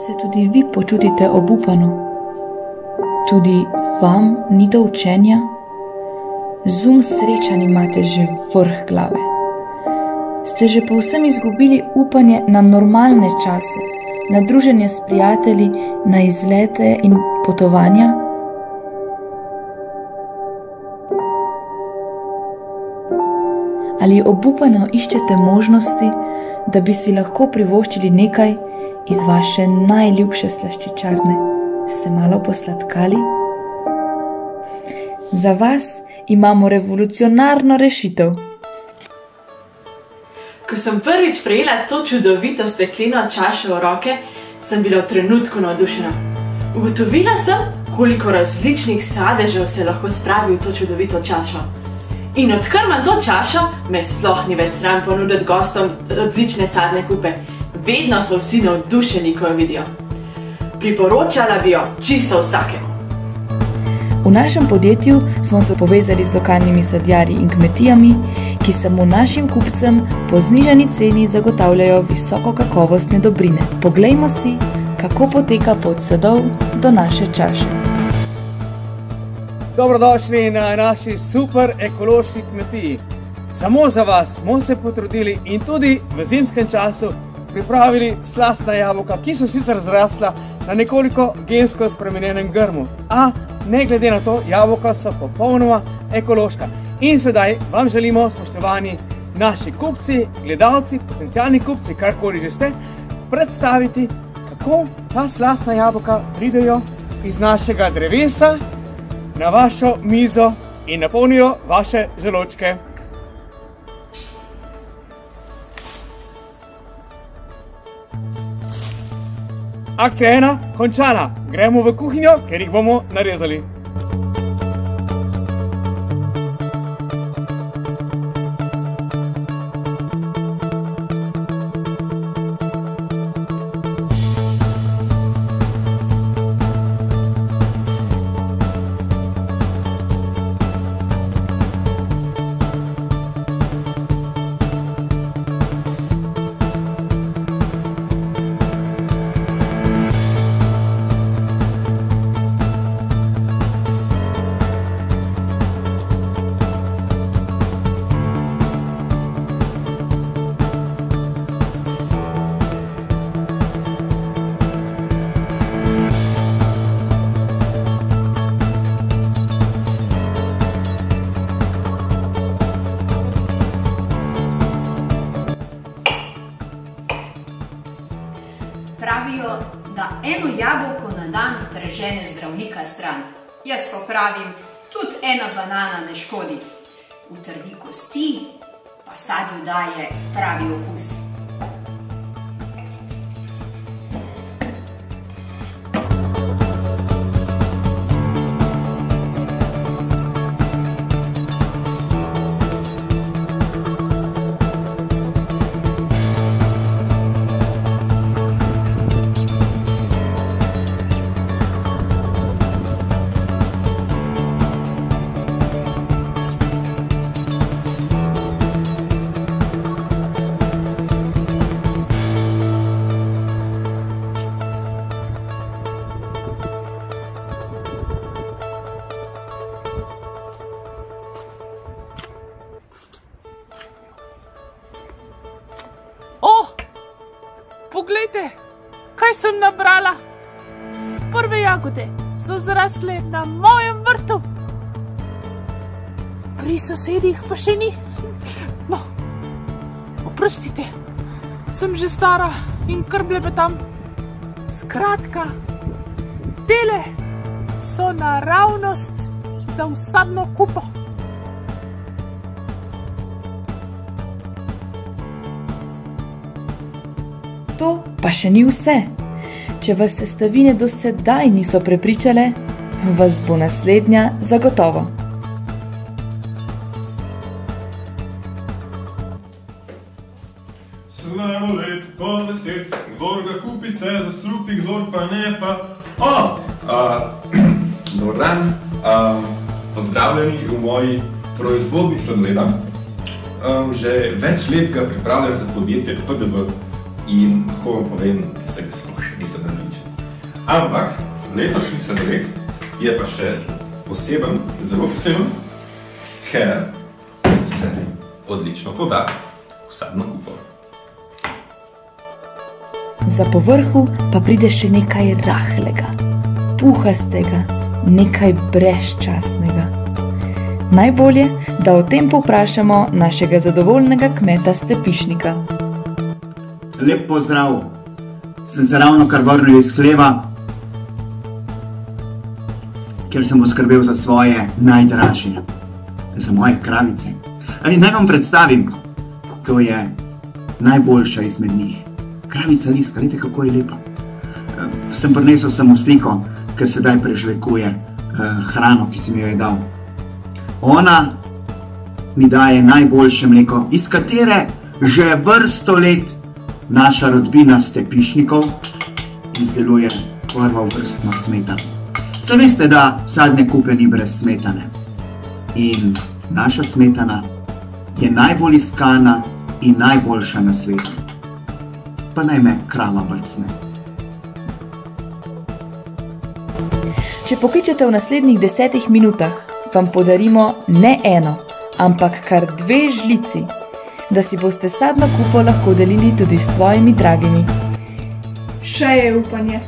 se tudi vi počutite obupano? Tudi vam ni do učenja? Zoom srečanj imate že vrh glave. Ste že povsem izgubili upanje na normalne čase, na druženje s prijatelji, na izlete in potovanja? Ali obupano iščete možnosti, da bi si lahko privoščili nekaj iz vaše najljubše slaščičarne, se malo posladkali? Za vas imamo revolucionarno rešitev. Ko sem prvič prejela to čudovito stekleno čašo v roke, sem bila v trenutku navdušena. Ugotovila sem, koliko različnih sadežev se lahko spravi v to čudovito čašo. In odkar imam to čašo, me sploh ni več sram ponuditi gostom odlične sadne kupe. Vedno so vsi navdušeni, ko jo vidijo. Priporočala bi jo čisto vsakemu. V našem podjetju smo se povezali z lokalnimi sadjarji in kmetijami, ki samo našim kupcem po znižani ceni zagotavljajo visoko kakovostne dobrine. Poglejmo si, kako poteka pot sadov do naše čaše. Dobrodošli na naši super ekološki kmetiji. Samo za vas smo se potrudili in tudi v zimskem času pripravili slastna jabolka, ki so sicer zrasla na nekoliko gensko spremenjenem grmu. A ne glede na to, jabolka so popolnoma ekološka. In sedaj vam želimo, spoštovani naši kupci, gledalci, potencialni kupci, karkoli že ste, predstaviti, kako ta slastna jabolka pridejo iz našega drevesa na vašo mizo in napolnijo vaše želodčke. Akcija 1 končana. Gremo v kuhinjo, ker jih bomo narezali. Pravijo, da eno jabolko na dan prežene zdravnika stran. Jaz pa pravim, tudi ena banana ne škodi. Utrdi kosti, pa sadju daje pravi okus. Poglejte, kaj sem nabrala. Prve jagode so zrasle na mojem vrtu. Pri sosedih pa še ni. No, oprostite, sem že stara in kar blebetam. Skratka, tele so naravnost za vsadno kupo. To pa še ni vse. Če vas sestavine do sedaj niso prepričale, vas bo naslednja zagotovo. Sladoled po 10, kdor ga kupi se zastrupi, kdor pa ne pa... Dobar dan, pozdravljeni v moji proizvodni sladoleda. Že več let ga pripravljam za podjetje PDV. In lahko vam povem, da se ga sploh še nisem naveličal. Ampak letošnji sladoled je pa še poseben, zelo poseben, ker se odlično poda v sadno kupo. Za povrhu pa pride še nekaj rahlega, puhastega, nekaj brezčasnega. Najbolje, da o tem povprašamo našega zadovoljnega kmeta Stepišnika. Lep pozdrav, sem se ravno kar vrnil iz hleva, ker sem poskrbel za svoje najdražje, za moje kravice. Naj vam predstavim, to je najboljša izmed njih. Kravica Liska, vidite, kako je lepa. Sem prinesel samo sliko, ker sedaj prežvekuje hrano, ki sem jo je dal. Ona mi daje najboljše mleko, iz katere že vrsto let naša rodbina Stepišnikov izdeluje prvovrstno smetano. Saj veste, da sadne kupe ni brez smetane. In naša smetana je najbolj iskana in najboljša na svetu. Pa naj me krava brcne. Če pokličete v naslednjih 10 minutah, vam podarimo ne eno, ampak kar 2 žlici, da si boste sadno kupo lahko delili tudi s svojimi dragimi. Še je upanje.